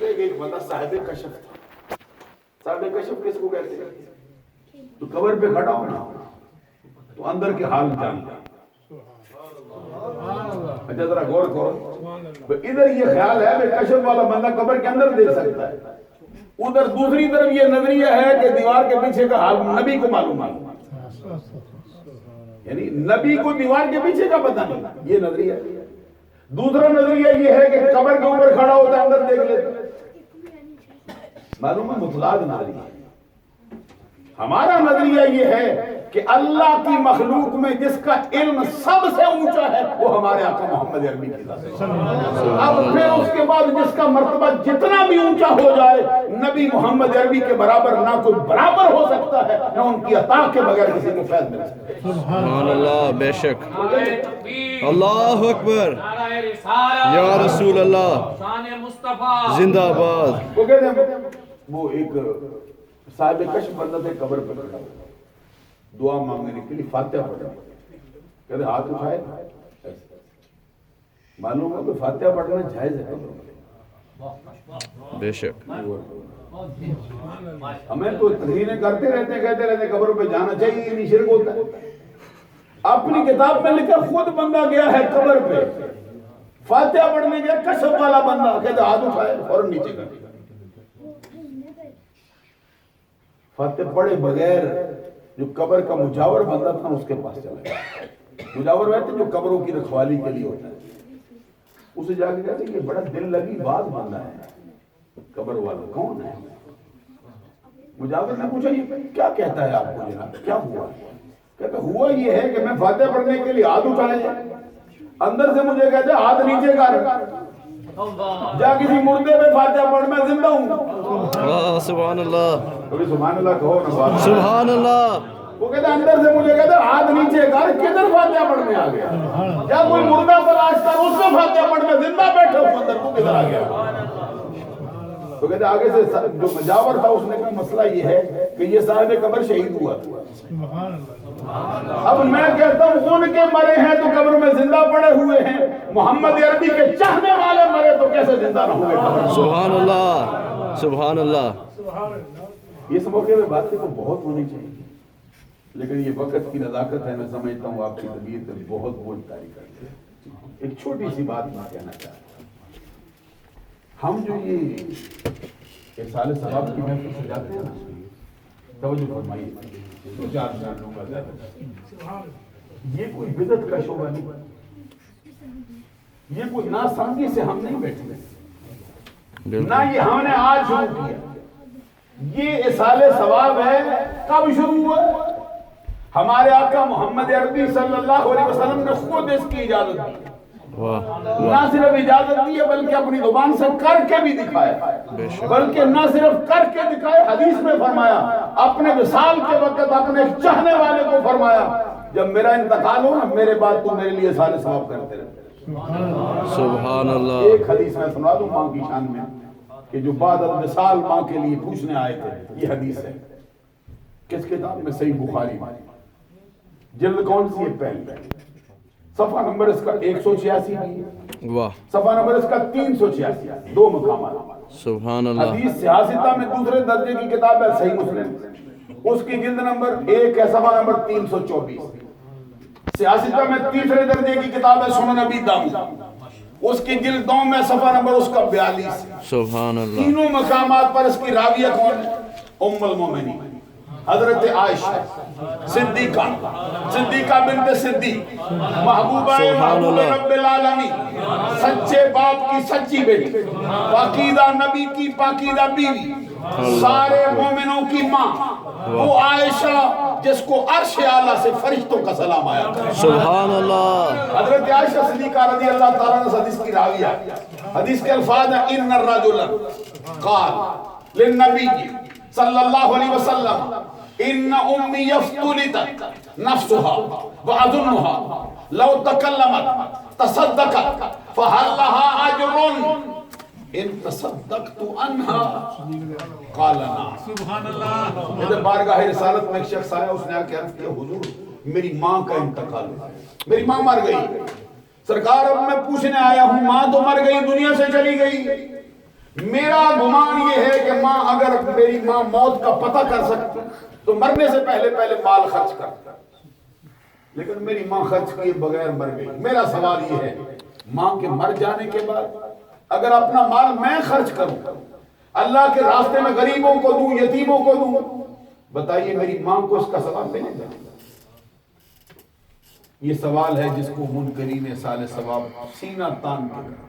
گئے کہ ایک بندہ صاحب کشف تھا. صاحب کشف کس کو کہتے ہیں؟ تو قبر پہ کھڑا ہونا تو اندر کے حال جانتا. اچھا ذرا غور کرو، ادھر یہ خیال ہے کہ کشف والا بندہ قبر کے اندر دیکھ سکتا ہے، ادھر دوسری طرف یہ نظریہ ہے کہ دیوار کے پیچھے کا حال نبی کو معلوم ہے، یعنی نبی کو دیوار کے پیچھے کا پتہ نہیں، یہ نظریہ. دوسرا نظریہ یہ ہے کہ قبر کے اوپر کھڑا ہوتا ہے اندر دیکھ لیتا. معلوم ہے مطلق نظریہ. ہمارا نظریہ یہ ہے کہ اللہ کی مخلوق میں جس کا علم سب سے اونچا ہے وہ ہمارے آقا محمد عربی کی ذات ہے. اب پھر اس کے بعد جس کا مرتبہ جتنا بھی اونچا ہو جائے نبی محمد عربی کے برابر نہ کوئی برابر ہو سکتا ہے نہ ان کی عطا کے بغیر کسی کو فیض مل سکتا ہے. سبحان اللہ، بے شک. اللہ اکبر، یا رسول اللہ، زندہ باد. وہ کہتے ہیں وہ ایک صاحب کشف بندہ تھے، قبر پر کھڑا ہوا دعا مانگنے کے لیے فاتحہ پڑھا. کہتے ہاتھ اٹھائے ایسے. معلوم ہے کہ فاتحہ پڑھنا جائز ہے قبر میں. بے شک. ہمیں تو تقریریں کرتے رہتے ہیں، کہتے رہتے ہیں قبر پہ جانا چاہیے، یہ نہیں شرک ہوتا ہے. اپنی کتاب میں لکھا خود بندہ گیا ہے قبر پہ فاتحہ پڑھنے گیا، کشف والا بندہ کہتے ہاتھ اٹھائے فوراً نیچے کر دیا. فاتحہ پڑھے بغیر جو قبر کا مجاور بندہ تھا اس کے پاس چلا گیا. مجاور ویسے جو قبروں کی رکھوالی کے لیے ہوتا ہے، اسے جا کے کہتے یہ بڑا دل لگی بات بندہ ہے، قبر والا کون ہے؟ مجاور نے پوچھا یہ کیا کہتا ہے آپ کو جناب، کیا ہوا؟ کہتا ہوا یہ ہے کہ میں فاتحہ پڑھنے کے لیے ہاتھ اٹھائے، اندر سے مجھے کہتے ہاتھ نیچے کر، جا کسی مردے پہ فاتحہ پڑھ، میں زندہ ہوں. سبحان اللہ، سبحان اللہ کہو نا. سبحان اللہ. وہ کہتا اندر سے مجھے کہتا ہاتھ نیچے کر، کدھر فاتحہ پڑھنے آ گیا؟ کیا کوئی مردہ تلاش کر اس میں فاتحہ پڑھ، میں زندہ بیٹھا ہوں اندر، تو کدھر آ گیا؟ تو کہتے آگے سے جو مجاور تھا اس نے کہا مسئلہ یہ ہے کہ یہ صاحب قبر شہید ہوا. اب میں کہتا ہوں ان کے مرے ہیں تو قبر میں زندہ پڑے ہوئے ہیں، محمد عربی کے چاہنے والے مرے تو کیسے زندہ نہ ہوئے؟ سبحان اللہ، سبحان اللہ. اس موقع میں باتیں تو بہت ہونی چاہیے، لیکن یہ وقت کی نزاکت ہے. میں سمجھتا ہوں آپ کی طبیعت بہت بوجھ طاری کرتی ہے. ایک چھوٹی سی بات میں کہنا چاہتا ہوں. ہم جو یہ ارسال ثواب کی محفل سجاتے ہیں نا، توجہ فرمائیے، دو چار لوگوں کا زیادہ، یہ کوئی بدعت کا شعبہ نہیں، یہ کوئی ناسانگی سے ہم نہیں بیٹھے، نہ یہ ہم نے آج شروع کیا. یہ ارسال ثواب ہے کب شروع ہوا؟ ہمارے آقا محمد عربی صلی اللہ علیہ وسلم نے خود اس کی اجازت دی. نہ صرف اجازت دی ہے بلکہ اپنی زبان سے کر کے بھی دکھایا، بلکہ نہ صرف کر کے دکھائے، حدیث میں فرمایا، اپنے وصال کے وقت اپنے چاہنے والے کو فرمایا جب میرا انتقال ہو نا میرے بعد تو میرے لیے ارسال ثواب کرتے رہتے. سبحان اللہ. ایک حدیث میں سنا دوں ماں کی شان میں کہ جو بعد الوصال ماں کے لیے پوچھنے آئے تھے. یہ حدیث ہے کس کتاب میں؟ صحیح بخاری میں. جلد کون سی ہے؟ پہلے صفحہ نمبر اس کا 186 واہ، صفحہ نمبر اس کا 386، دو مقامات. سبحان اللہ. حدیث سیاستہ میں دوسرے درجے کی کتاب ہے صحیح مسلم، اس کی جلد نمبر 1 ہے، صفحہ نمبر 324. سیاستہ میں تیسرے درجے کی کتاب ہے سنن ابی داؤد، اس کی جلد 2 میں صفحہ نمبر اس کا 42. سبحان اللہ. تینوں مقامات پر اس کی راویہ کون ہے؟ ام المومنین حضرت عائشہ صدیقہ بنت صدیق، محبوبہ محبوب رب العالمین، سچے باپ کی سچی بیٹی، پاکیزہ نبی کی پاکیزہ بیوی، سارے مومنوں کی ماں، وہ عائشہ جس کو عرش اعلیٰ سے فرشتوں کا سلام آیا کرے. سبحان اللہ. حضرت عائشہ صدیقہ رضی اللہ تعالیٰ عنہ حدیث کی راویہ. حدیث کے الفاظ ہیں ان الرجل قال للنبی صلی اللہ علیہ وسلم ان امی یفتلت نفسها واظنها لو تکلمت تصدقت فهل لها اجر ان تصدقت عنها قال نعم. سبحان اللہ. ادھر بارگاہ رسالت میں ایک شخص آیا، اس نے آ کے عرض کیا حضور میری ماں کا انتقال ہوا، میری ماں مر گئی. سرکار اب میں پوچھنے آیا ہوں، ماں تو مر گئی، دنیا سے چلی گئی، میرا گمان یہ ہے کہ ماں اگر میری ماں موت کا پتہ کر سکتی تو مرنے سے پہلے مال خرچ کرتا، لیکن میری ماں خرچ کیے بغیر مر گئی۔ میرا سوال یہ ہے ماں کے مر جانے کے بعد اگر اپنا مال میں خرچ کروں، اللہ کے راستے میں غریبوں کو دوں، یتیموں کو دوں، بتائیے میری ماں کو اس کا ثواب ملے گا؟ یہ سوال ہے جس کو منکرین سال ثواب سینہ تان کے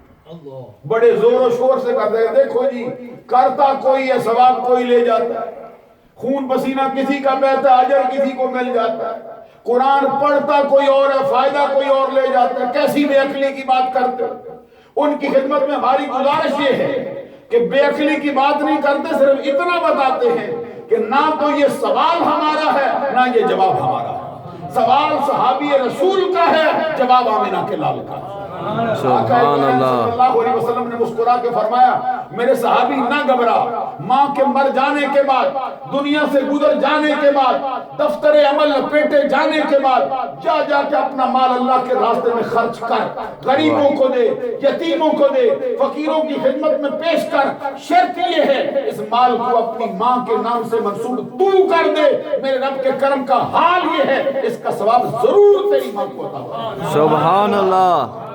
بڑے زور و شور سے کرتے ہیں، دیکھو جی کرتا کوئی ہے ثواب کوئی لے جاتا ہے، خون پسینہ کسی کا بہتا ہے اجر کسی کو مل جاتا ہے، قرآن پڑھتا کوئی اور ہے فائدہ کوئی اور لے جاتا ہے۔ کیسی بے عقلی کی بات کرتے ہو؟ ان کی خدمت میں ہماری گزارش یہ ہے کہ بے عقلی کی بات نہیں کرتے، صرف اتنا بتاتے ہیں کہ نہ تو یہ سوال ہمارا ہے نہ یہ جواب ہمارا ہے۔ سوال صحابی رسول کا ہے، جواب آمنہ کے لال کا ہے۔ سبحان اللہ۔ صلی اللہ علیہ وسلم نے مسکرا کے فرمایا میرے صحابی نہ گھبرا، ماں کے مر جانے کے بعد، دنیا سے گزر جانے کے بعد، دفتر عمل لپیٹے جانے کے بعد جا جا کے اپنا مال اللہ کے راستے میں خرچ کر، غریبوں کو دے، یتیموں کو دے، فقیروں کی خدمت میں پیش کر۔ شرط یہ ہے اس مال کو اپنی ماں کے نام سے منسوب تو کر دے، میرے رب کے کرم کا حال یہ ہے اس کا ثواب ضرور تیری ماں کو عطا ہوگا۔ سبحان اللہ۔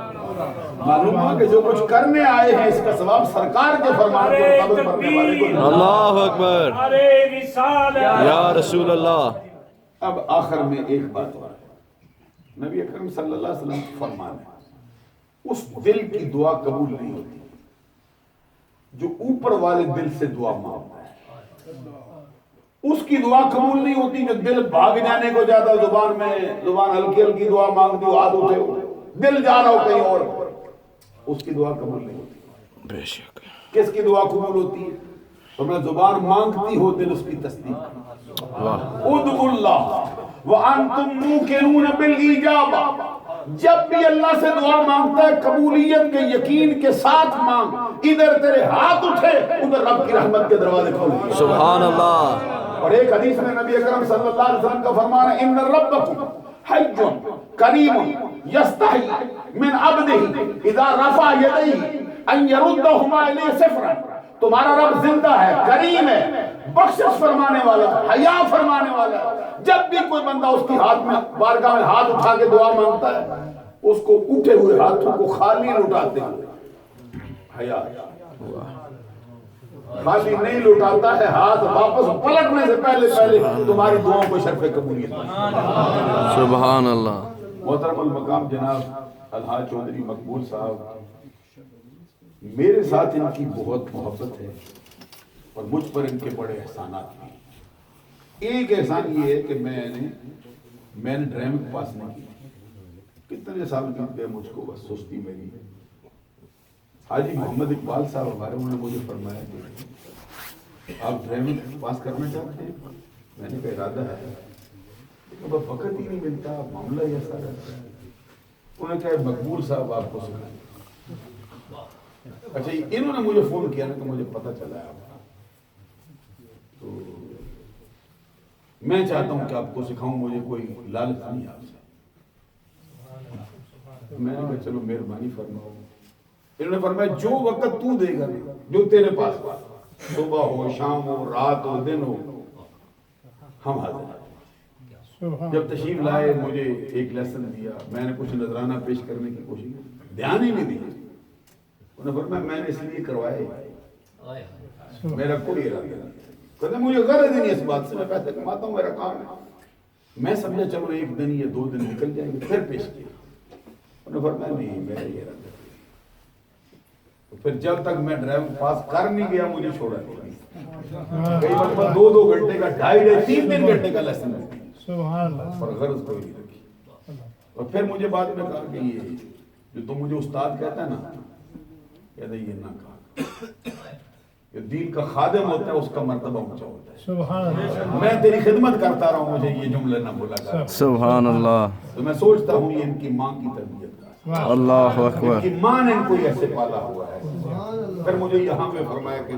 معلوم ہے کہ جو کچھ کرنے آئے ہیں اس کا ثواب سرکار کے فرمان کے مطابق مرنے والے کو نہیں۔ اللہ اکبر یا رسول اللہ۔ اب آخر میں ایک بات اور ہے، نبی اکرم صلی اللہ علیہ وسلم کا فرمان ہے اس دل کی دعا قبول نہیں ہوتی جو اوپر والے دل سے دعا مانگتا ہے، اس کی دعا قبول نہیں ہوتی جو دل بھاگ جانے کو جاتا، زبان ہلکی ہلکی دعا مانگتی ہو، ہاتھ اٹھے ہو، دل جا رہا ہو کہیں اور، اس کی دعا قبول نہیں ہوتی۔ بے شک۔ کس کی دعا قبول ہوتی ہے؟ تمہیں زبان مانگتی ہو دل اس کی تصدیق۔ ادعوا اللہ وانتم موقنون بالإجابہ، جب بھی اللہ سے دعا مانگتا ہے قبولیت کے یقین کے ساتھ مانگ، ادھر تیرے ہاتھ اٹھے ادھر رب کی رحمت کے دروازے کھول دیے۔ سبحان اللہ۔ اور ایک حدیث میں نبی اکرم صلی اللہ علیہ وسلم کا فرمان ہے ان ربکم حی کریم یستحی من عبدہ اذا رفع یدیہ ان یردہما الیہ صفرا، تمہارا رب زندہ ہے، کریم ہے، بخشش فرمانے والا ہے، حیا فرمانے والا ہے۔ جب بھی کوئی بندہ اس کی ہاتھ میں بارگاہ میں ہاتھ اٹھا کے دعا مانگتا ہے اس کو اٹھے ہوئے ہاتھوں کو خالی لوٹاتے ہیں، حیا خالی نہیں لوٹاتا ہے، ہاتھ واپس پلٹنے سے پہلے تمہاری دعاؤں کو شرف قبولیت۔ سبحان اللہ۔ محترم المقام جناب الحاج چودھری مقبول صاحب، میرے ساتھ ان کی بہت محبت ہے اور مجھ پر ان کے بڑے احسانات ہیں۔ ایک احسان یہ ہے کہ میں نے ڈرائیونگ پاس نہیں کی، کتنے سال بیت گئے مجھ کو، بس سستی میری ہے۔ حاجی محمد اقبال صاحب ہمارے، انہوں نے مجھے فرمایا کہ آپ ڈرائیونگ پاس کرنا چاہتے ہیں؟ میں نے کہا ارادہ ہے، لیکن اب وقت ہی نہیں ملتا، معاملہ ہی ایسا رہتا ہے۔ انہوں نے کہا مقبول صاحب آپ کو سکھائیں۔ اچھا انہوں نے مجھے فون کیا نا تو مجھے پتہ چلا ہے آپ کا، تو میں چاہتا ہوں کہ آپ کو سکھاؤں، مجھے کوئی لالچ نہیں آپ سے۔ میں نے کہا چلو مہربانی فرماؤ۔ انہوں نے فرمایا جو وقت تو دے گا، جو تیرے پاس، صبح ہو شام ہو رات ہو دن ہو، ہم حاضر ہیں۔ جب تشریف لائے مجھے ایک لیسن دیا، میں نے کچھ نذرانہ پیش کرنے کی کوشش کی، دھیان ہی نہیں دیا۔ انہوں نے فرمایا میں نے اس لیے کروایا، میرا کوئی ارادہ نہیں، کہتے مجھے غرض ہی نہیں اس بات سے، میں پیسے کماتا ہوں، میرا کام ہے۔ میں سمجھا چلو ایک دن یا دو دن نکل جائیں گے، پھر پیش کیا۔ انہوں نے فرمایا نہیں میرا یہ ارادہ ہے۔ پھر جب تک میں ڈرائیونگ پاس کر نہیں گیا مجھے چھوڑا نہیں، کئی مرتبہ 2 گھنٹے کا 2.5 3 گھنٹے کا لیسن ہے، اور غرض کوئی نہیں رکھی۔ اور پھر مجھے بعد میں کہا کہ یہ جو تم مجھے استاد کہتا ہے نا، کہتا ہے یہ نہ کہا، جو دین کا خادم ہوتا ہے اس کا مرتبہ اونچا ہوتا ہے۔ میں تیری خدمت کرتا رہا ہوں، مجھے یہ جملہ نہ بولا کر۔ سبحان اللہ۔ تو میں سوچتا ہوں یہ ان کی ماں کی تربیت کا، اللہ اکبر۔ ان کی ماں نے ان کو ایسے پالا ہوا ہے۔ پھر مجھے یہاں پہ فرمایا کہ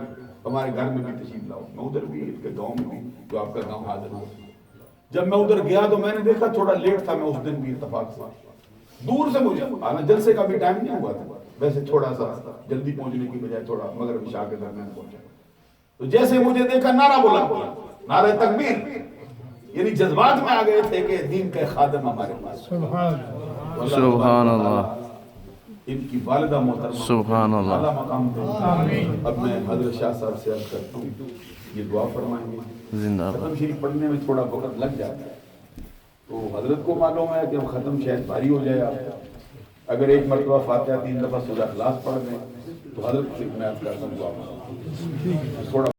ہمارے گھر میں بھی تشریف لاؤ، میں ادھر بھی ان کے گاؤں میں بھی، جو آپ کا گاؤں حاضر ہو۔ جب میں ادھر گیا تو میں نے دیکھا تھوڑا لیٹ تھا، میں اس دن بھی اتفاق سے دور سے مجھے آنا، جلسے کا بھی ٹائم نہیں ہوا تھا، ویسے تھوڑا سا جلدی پہنچنے کی بجائے تھوڑا مغرب عشاء کے درمیان پہنچا. تو جیسے مجھے دیکھا نعرہ بلند کیا, نعرہ تکبیر, یعنی جذبات میں آ گئے تھے کہ دین کا خادم ہمارے پاس. سبحان اللہ. ان کی والدہ محترمہ سبحان اللہ. اعلیٰ مقام پہ. اب میں حضرت شاہ صاحب سے عرض کرتا ہوں یہ دعا فرمائیں گے. زندہ ختم شریف پڑھنے میں تھوڑا وقت لگ جاتا ہے, تو حضرت کو معلوم ہے کہ ختم شاید بھاری ہو جائے. آپ اگر ایک مرتبہ فاتحہ 3 دفعہ سورہ اخلاص پڑھ دیں تو حضرت سے میں عرض کرتا ہوں دعا تھوڑا